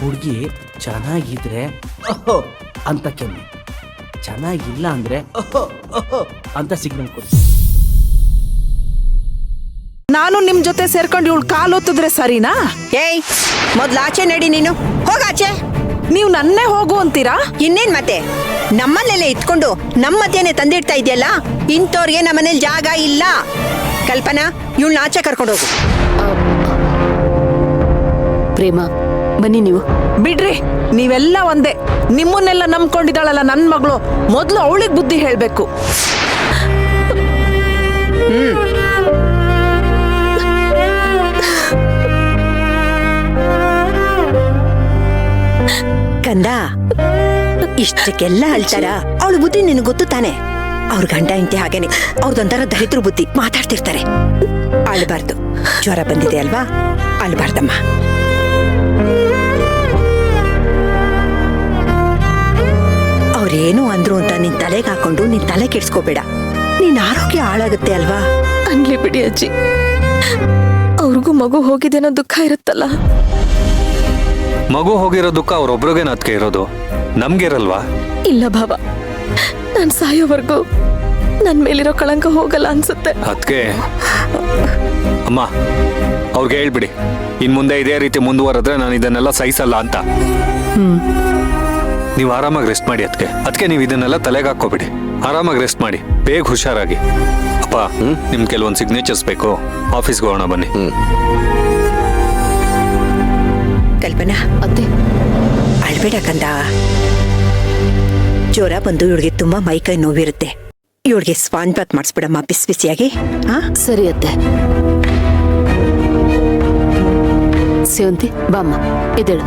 ಹುಡುಗಿ ಚೆನ್ನಾಗಿದ್ರೆ ಓಹೋ ಅಂತ ಕೆಮ್ಮಿ, ಚೆನ್ನಾಗಿಲ್ಲ ಅಂದ್ರೆ ಓಹೋ ಓಹೋ ಅಂತ ಸಿಗ್ನಲ್ ಕೊಡಿ. ನಾನು ನಿಮ್ ಜೊತೆ ಸೇರ್ಕೊಂಡು ಇವಳು ಕಾಲೊತ್ತಿದ್ರೆ ಸರಿನಾ? ಏಯ್, ಮೊದ್ಲು ಆಚೆ ನಡಿ, ನೀನು ಹೋಗಾಚೆ. ನೀವು ನನ್ನೇ ಹೋಗು ಅಂತೀರಾ? ಇನ್ನೇನ್ ಮತ್ತೆ, ನಮ್ಮಲ್ಲೆಲ್ಲ ಇಟ್ಕೊಂಡು ನಮ್ಮ ಮಧ್ಯಾಹ್ನ ತಂದಿಡ್ತಾ ಇದೆಯಲ್ಲ, ಇಂಥವ್ರಿಗೆ ನಮ್ಮನೇಲಿ ಜಾಗ ಇಲ್ಲ. ಕಲ್ಪನಾ, ಇವಳನ್ನ ಆಚೆ ಕರ್ಕೊಂಡು ಹೋಗು. ಪ್ರೇಮ, ಬನ್ನಿ ನೀವು. ಬಿಡ್ರಿ, ನೀವೆಲ್ಲ ಒಂದೇ. ನಿಮ್ಮನ್ನೆಲ್ಲ ನಂಬ್ಕೊಂಡಿದ್ದಾಳಲ್ಲ ನನ್ ಮಗಳು, ಮೊದ್ಲು ಅವಳಿಗೆ ಬುದ್ಧಿ ಹೇಳ್ಬೇಕು. ಕಂದ, ಇಷ್ಟಕ್ಕೆಲ್ಲ ಅಳ್ತಾರ? ಅವಳ ಬುದ್ಧಿ ನಿನಗೆ ಗೊತ್ತು ತಾನೆ. ಅವ್ರ ಗಂಡ ಇಂತೆ ಹಾಗೇನೆ, ಅವ್ರದೊಂಥರ ದರಿದ್ರ ಬುದ್ಧಿ, ಮಾತಾಡ್ತಿರ್ತಾರೆ. ಅಳ್ಬಾರ್ದು. ಜ್ವರ ಬಂದಿದೆ ಅಲ್ವಾ, ಅಳ್ಬಾರ್ದಮ್ಮ. ಅವ್ರೇನು ಅಂದ್ರು ಅಂತ ನಿನ್ ತಲೆಗೆ ಹಾಕೊಂಡು ನಿನ್ ತಲೆ ಕೆಡ್ಸ್ಕೋಬೇಡ. ನಿನ್ ಆರೋಗ್ಯ ಹಾಳಾಗುತ್ತೆ ಅಲ್ವಾ. ಅನ್ಲಿ ಬಿಡಿ ಅಜ್ಜಿ, ಅವ್ರಿಗೂ ಮಗು ಹೋಗಿದೆ ಅನ್ನೋ ದುಃಖ ಇರುತ್ತಲ್ಲ. ಮಗು ಹೋಗಿರೋ ದುಃಖ ಅವ್ರೊಬ್ರಿಗೆ ಅದಕ್ಕೆ ಇರೋದು, ನಮ್ಗೆ ಇರಲ್ವಾ? ಇಲ್ಲ ಭಾವ, ನಾನ್ ಸಾಯೋವರೆಗೂ ನನ್ ಮೇಲಿರೋ ಕಳಂಕ ಹೋಗಲ್ಲ ಅನ್ಸುತ್ತೆ. ಅದಕ್ಕೆ ಅಮ್ಮ ಅವ್ರಿಗೆ ಹೇಳ್ಬಿಡಿ, ಇನ್ ಮುಂದೆ ಇದೇ ರೀತಿ ಮುಂದುವರೆದ್ರೆ ನಾನು ಇದನ್ನೆಲ್ಲ ಸಹಿಸಲ್ಲ ಅಂತ. ನೀವು ಆರಾಮಾಗಿ ರೆಸ್ಟ್ ಮಾಡಿ. ಅದಕ್ಕೆ ನೀವು ಇದನ್ನೆಲ್ಲ ತಲೆಗೆ ಹಾಕೋಬಿಡಿ. ಆರಾಮಾಗಿ ರೆಸ್ಟ್ ಮಾಡಿ, ಬೇಗ ಹುಷಾರಾಗಿ. ಅಪ್ಪ, ನಿಮ್ ಕೆಲವೊಂದು ಸಿಗ್ನೇಚರ್ಸ್ ಬೇಕು, ಆಫೀಸ್ಗೆ ಹೋಗೋಣ ಬನ್ನಿ. ಕಲ್ಪನಾ, ಅತ್ತೆ, ಅಳ್ಬೇಡ ಕಂದ. ಜ್ವರ ಬಂದು ಇವಳಿಗೆ ತುಂಬಾ ಮೈಕೈ ನೋವಿರುತ್ತೆ. ಇವಳಿಗೆ ಸ್ಪಾಂಜ್ ಬಾತ್ ಮಾಡಿಸ್ಬಿಡಮ್ಮ, ಬಿಸಿ ಬಿಸಿಯಾಗಿ. ಸರಿ ಅತ್ತೆ. ಸೇವಂತಿ, ಬಾಮ್ಮ, ಎದ್ದೇಳು,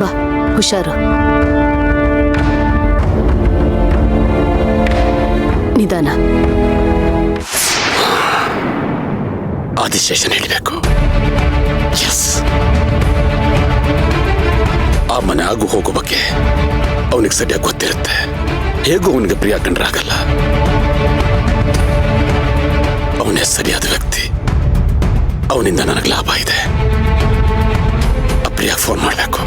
ಬಾ, ಹುಷಾರು. ನಿಧಾನ. ಆದಿಶೇಷನ್ ಹೇಳಬೇಕು. ಆ ಮನೆ ಆಗು ಹೋಗೋ ಬಗ್ಗೆ ಅವನಿಗೆ ಸರಿಯಾಗಿ ಗೊತ್ತಿರುತ್ತೆ. ಹೇಗೂ ಅವನಿಗೆ ಪ್ರಿಯ ಕಂಡ್ರಾಗಲ್ಲ. ಅವನೇ ಸರಿಯಾದ ವ್ಯಕ್ತಿ. ಅವನಿಂದ ನನಗೆ ಲಾಭ ಇದೆ. ಆ ಪ್ರಿಯಾಗೆ ಫೋನ್ ಮಾಡಬೇಕು.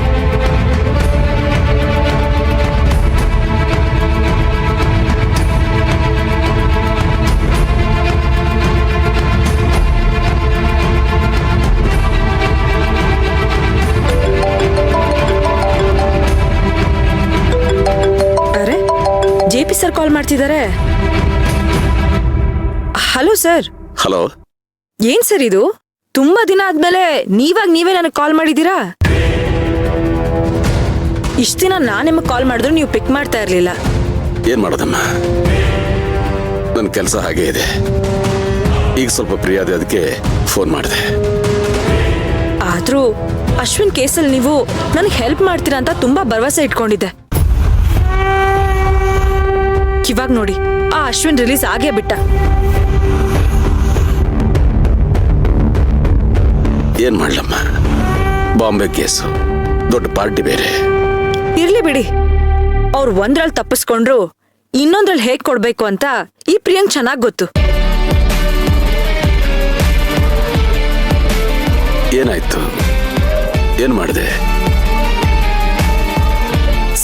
ಜೆಪಿ ಸರ್ ಕಾಲ್ ಮಾಡ್ತಿದ್ದಾರೆ. Hello sir. ಹಲೋ. ಏನ್ ಸರ್ ಇದು? ತುಂಬಾ ದಿನ ಆದ್ಮೇಲೆ ನೀವೇ ನನಗೆ ಕಾಲ್ ಮಾಡಿದೀರಾ? ಇಷ್ಟ ದಿನ ನಾನ್ ನಿಮಗೆ ಕಾಲ್ ಮಾಡಿದ್ರು ನೀವು ಪಿಕ್ ಮಾಡ್ತಾ ಇರ್ಲಿಲ್ಲ. ಏನ್ ಮಾಡೋದಮ್ಮ, ನನ್ನ ಕೆಲಸ ಹಾಗೆ ಇದೆ. ಈಗ ಸ್ವಲ್ಪ ಪ್ರಿಯಾದೆ, ಅದಕ್ಕೆ ಫೋನ್ ಮಾಡಿದೆ. ಆದ್ರೂ ಅಶ್ವಿನ್ ಕೇಸಲ್ಲಿ ನೀವು ನನಗೆ ಹೆಲ್ಪ್ ಮಾಡ್ತೀರಾ ಅಂತ ತುಂಬಾ ಭರವಸೆ ಇಟ್ಕೊಂಡಿದ್ದೆ. ಇವಾಗ ನೋಡಿ, ಆ ಅಶ್ವಿನ್ ರಿಲೀಸ್ ಆಗೇ ಬಿಟ್ಟ. ಏನ್ ಮಾಡ್ಲಮ್ಮ, ಬಾಂಬೆ ಕೇಸು, ದೊಡ್ಡ ಪಾರ್ಟಿ ಬೇರೆ. ಇರ್ಲಿ ಬಿಡಿ, ಅವ್ರು ಒಂದ್ರಲ್ಲಿ ತಪ್ಪಿಸ್ಕೊಂಡ್ರು ಇನ್ನೊಂದ್ರಲ್ಲಿ ಹೇಗ್ ಕೊಡ್ಬೇಕು ಅಂತ ಈ ಪ್ರಿಯಾಂಕ್ ಚೆನ್ನಾಗ್ ಗೊತ್ತು. ಏನಾಯ್ತು? ಏನ್ ಮಾಡಿದೆ?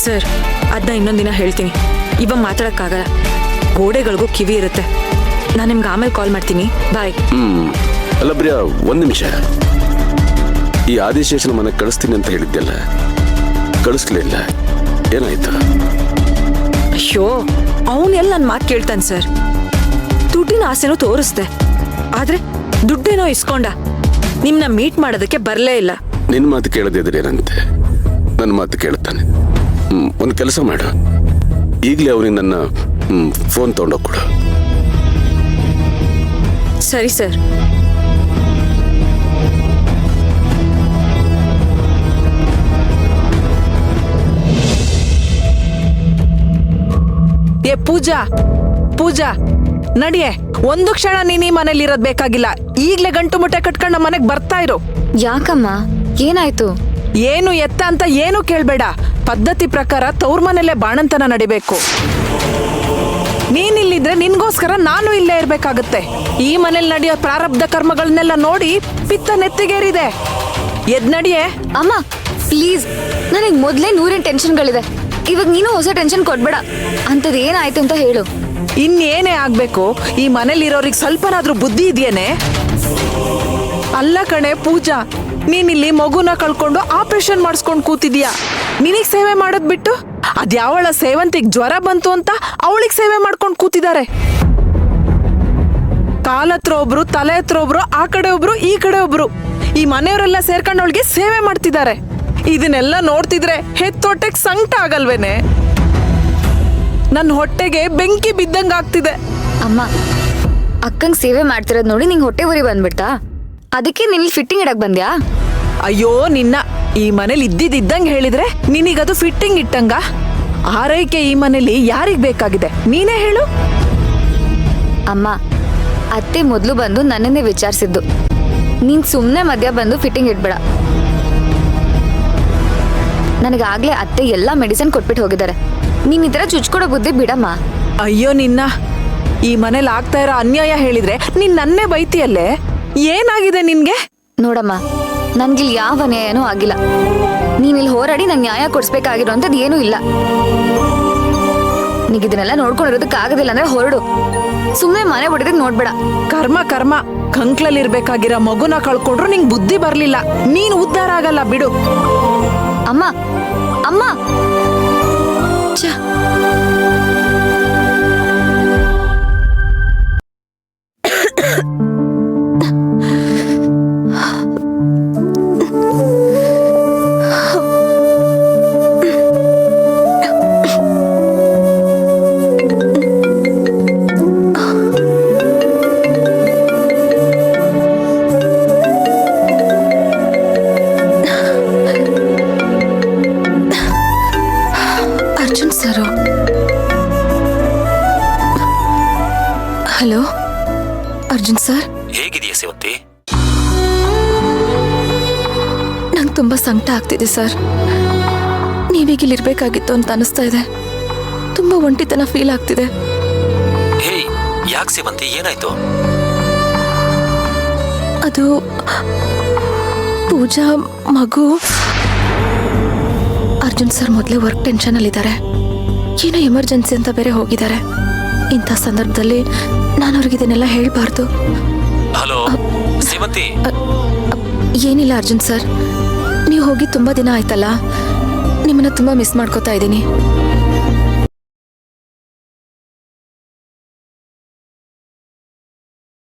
ಸರ್, ಅದನ್ನ ಇನ್ನೊಂದಿನ ಹೇಳ್ತೀನಿ. ಇವಾಗ ಮಾತಾಡಕ್ಕಾಗಲ್ಲ, ಗೋಡೆಗಳಿಗೂ ಕಿವಿ ಇರುತ್ತೆ. ನಾನು ನಿಮ್ಗೆ ಆಮೇಲೆ ಕಾಲ್ ಮಾಡ್ತೀನಿ. ಬಾಯ್. ಅಲ್ಲ ಪ್ರಿಯಾ, ಒಂದ್ ನಿಮಿಷ. ಈ ಆದಿಶೇಷನ ಮನೆಗೆ ಕಳಿಸ್ತೀನಿ ಅಂತ ಹೇಳಿದ್ದೆಲ್ಲ, ಕಳಿಸ್ಲಿಲ್ಲ. ಏನಾಯ್ತು? ಅಯ್ಯೋ, ಅವನೆಲ್ಲ ನನ್ನ ಮಾತು ಕೇಳ್ತಾನೆ ಸರ್. ದುಡ್ಡಿನ ಆಸೆನೂ ತೋರಿಸ್ದೆ, ಆದ್ರೆ ದುಡ್ಡೇನೋ ಇಸ್ಕೊಂಡ. ನಿಮ್ನ ಮೀಟ್ ಮಾಡೋದಕ್ಕೆ ಬರಲೇ ಇಲ್ಲ. ನಿನ್ ಮಾತು ಕೇಳದಿದ್ರೆ ಏನಂತೆ, ನನ್ನ ಮಾತು ಕೇಳುತ್ತಾನೆ. ಒಂದು ಕೆಲಸ ಮಾಡು, ಈಗಲೇ ಅವನಿಗೆ ನನ್ನ ಫೋನ್ ತಗೊಂಡೋಗ್ಕೊಡು. ಸರಿ ಸರ್. ಏ ಪೂಜಾ, ಪೂಜಾ ನಡಿಯೇ. ಒಂದು ಕ್ಷಣ ನೀನ್ ಈ ಮನೇಲಿ ಇರೋದ್ ಬೇಕಾಗಿಲ್ಲ. ಈಗ್ಲೇ ಗಂಟು ಮುಟ್ಟೆ ಕಟ್ಕೊಂಡ ಮನೆಗ್ ಬರ್ತಾ ಇರು. ಯಾಕಮ್ಮ, ಏನಾಯ್ತು? ಏನು ಎತ್ತ ಅಂತ ಏನು ಕೇಳ್ಬೇಡ. ಪದ್ಧತಿ ಪ್ರಕಾರ ತವ್ರ ಮನೇಲೆ ಬಾಣಂತನ ನಡಿಬೇಕು. ನೀನಿಲ್ಲಿದ್ರೆ ನಿನ್ಗೋಸ್ಕರ ನಾನು ಇಲ್ಲೇ ಇರ್ಬೇಕಾಗತ್ತೆ. ಈ ಮನೇಲಿ ನಡೆಯೋ ಪ್ರಾರಬ್ಧ ಕರ್ಮಗಳನ್ನೆಲ್ಲ ನೋಡಿ ಪಿತ್ತ ನೆತ್ತಿಗೇರಿದೆ. ಎದ್ ನಡಿಯೇ. ಅಮ್ಮ, ಪ್ಲೀಸ್, ನನಗೆ ಮೊದಲೇ 100 ಟೆನ್ಷನ್ಗಳಿದೆ. ಇವಾಗ ನೀನು ಹೊಸ ಟೆನ್ಷನ್ ಕೊಡ್ಬೇಡ. ಅಂಥದ್ದು ಏನಾಯ್ತು ಅಂತ ಹೇಳು. ಇನ್ನೇನೇ ಆಗ್ಬೇಕು, ಈ ಮನೇಲಿರೋರಿಗೆ ಸ್ವಲ್ಪನಾದ್ರೂ ಬುದ್ಧಿ ಇದೆಯೇನೆ? ಅಲ್ಲ ಕಣೆ ಪೂಜಾ, ನೀನಿಲ್ಲಿ ಮಗುನ ಕಳ್ಕೊಂಡು ಆಪರೇಷನ್ ಮಾಡಿಸ್ಕೊಂಡು ಕೂತಿದ್ಯಾ. ನಿನಗ್ ಸೇವೆ ಮಾಡೋದ್ ಬಿಟ್ಟು ಅದ್ಯಾವಳ ಸೇವಂತಿಗ್ ಜ್ವರ ಬಂತು ಅಂತ ಅವಳಿಗೆ ಸೇವೆ ಮಾಡ್ಕೊಂಡು ಕೂತಿದ್ದಾರೆ. ಕಾಲತ್ರ ಒಬ್ರು, ತಲೆ ಹತ್ರ ಒಬ್ರು, ಆ ಕಡೆ ಒಬ್ರು, ಈ ಕಡೆ ಒಬ್ರು, ಈ ಮನೆಯವರೆಲ್ಲ ಸೇರ್ಕೊಂಡು ಅವಳಿಗೆ ಸೇವೆ ಮಾಡ್ತಿದ್ದಾರೆ. ಇದನ್ನೆಲ್ಲ ನೋಡ್ತಿದ್ರೆ ಹೆತ್ತೊಟ್ಟೆಗೆ ಸಂಕಟ ಆಗಲ್ವೇನೆ? ನನ್ನ ಹೊಟ್ಟೆಗೆ ಬೆಂಕಿ ಬಿದ್ದಂಗ ಆಗ್ತಿದೆ. ಅಮ್ಮ, ಅಕ್ಕಂಗ್ ಸೇವೆ ಮಾಡ್ತಿರೋದ್ ನೋಡಿ ನಿಂಗೆ ಹೊಟ್ಟೆ ಉರಿ ಬಂದ್ಬಿಡ್ತಾ? ಅದಕ್ಕೆ ನಿಲ್ಲಿ ಫಿಟ್ಟಿಂಗ್ ಇಡಕ್ ಬಂದ್ಯಾ? ಅಯ್ಯೋ ನಿನ್ನ, ಈ ಮನೇಲಿ ಇದ್ದಿದ್ದಂಗೆ ಹೇಳಿದ್ರೆ ನಿನಗದು ಫಿಟ್ಟಿಂಗ್ ಇಟ್ಟಂಗ? ಆರೈಕೆ ಈ ಮನೇಲಿ ಯಾರಿಗ್ ಬೇಕಾಗಿದೆ ನೀನೇ ಹೇಳು. ಅಮ್ಮ, ಅತ್ತೆ ಮೊದಲು ಬಂದು ನನ್ನನ್ನೇ ವಿಚಾರಿಸಿದ್ದು. ನೀನ್ ಸುಮ್ಮನೆ ಮಧ್ಯ ಬಂದು ಫಿಟ್ಟಿಂಗ್ ಇಡ್ಬೇಡ. ನನಗಾಗ್ಲೇ ಅತ್ತೆ ಎಲ್ಲ ಮೆಡಿಸಿನ್ ಕೊಟ್ಬಿಟ್ಟು ಹೋಗಿದ್ದಾರೆ. ನೀನ್ ಈ ಥರ ಚುಚ್ಕೊಡೋ ಬುದ್ಧಿ ಬಿಡಮ್ಮ. ಅಯ್ಯೋ ನಿನ್ನ, ಈ ಮನೇಲಿ ಆಗ್ತಾ ಇರೋ ಅನ್ಯಾಯ ಹೇಳಿದ್ರೆ ನೀನ್ ನನ್ನೇ ಬೈತಿಯಲ್ಲೇ. ಏನಾಗಿದೆ ನಿನ್ಗೆ? ನೋಡಮ್ಮ, ನನ್ಗಿಲ್ಲಿ ಯಾವ ಅನ್ಯಾಯನೂ ಆಗಿಲ್ಲ. ನೀನಿಲ್ಲಿ ಹೋರಾಡಿ ನಂಗೆ ನ್ಯಾಯ ಕೊಡಿಸ್ಬೇಕಾಗಿರೋಂಥದ್ದು ಏನೂ ಇಲ್ಲ. ನೀಗ ಇದನ್ನೆಲ್ಲ ನೋಡ್ಕೊಂಡಿರೋದಕ್ಕಾಗೋದಿಲ್ಲ ಅಂದ್ರೆ ಹೊರಡು. ಸುಮ್ಮನೆ ಮನೆ ಬಿಡೋದಕ್ಕೆ ನೋಡ್ಬೇಡ. ಕರ್ಮ ಕರ್ಮ, ಕಂಕ್ಳಲ್ಲಿರ್ಬೇಕಾಗಿರೋ ಮಗುನ ಕಳ್ಕೊಂಡ್ರು ನಿಂಗ್ ಬುದ್ಧಿ ಬರ್ಲಿಲ್ಲ. ನೀನ್ ಉದ್ಧಾರ ಆಗಲ್ಲ ಬಿಡು. ಅಮ್ಮ ಅಮ್ಮ, Arjun sir. Hello Arjun sir. ಹೇಗಿದೆಯಾ ಸೇವಂತಿ? ನಂಗೆ ತುಂಬಾ ಸಂಕಟ ಆಗ್ತಿದೆ ಸರ್. ನೀವೀಗ ಇಲ್ಲಿರ್ಬೇಕಾಗಿತ್ತು ಅಂತ ಅನಿಸ್ತಾ ಇದೆ. ತುಂಬಾ ಒಂಟಿತನ ಫೀಲ್ ಆಗ್ತಿದೆ. ಹೇ, ಯಾಕೆ ಸೇವಂತಿ, ಏನಾಯ್ತು? ಅದು ಪೂಜಾ ಮಗು. ಅರ್ಜುನ್ ಸರ್ ಮೊದಲೇ ವರ್ಕ್ ಟೆನ್ಷನ್ ಅಲ್ಲಿದ್ದಾರೆ. ಏನೋ ಎಮರ್ಜೆನ್ಸಿ ಅಂತ ಬೇರೆ ಹೋಗಿದ್ದಾರೆ. ಇಂಥ ಸಂದರ್ಭದಲ್ಲಿ ನಾನು ಅವ್ರಿಗೆ ಇದನ್ನೆಲ್ಲ ಹೇಳ್ಬಾರ್ದು. ಹಲೋ ಸೇವಂತಿ. ಏನಿಲ್ಲ ಅರ್ಜುನ್ ಸರ್, ನೀವು ಹೋಗಿ ತುಂಬಾ ದಿನ ಆಯ್ತಲ್ಲ. ನಿಮ್ಮನ್ನ ತುಂಬಾ ಮಿಸ್ ಮಾಡ್ಕೋತಾ ಇದ್ದೀನಿ.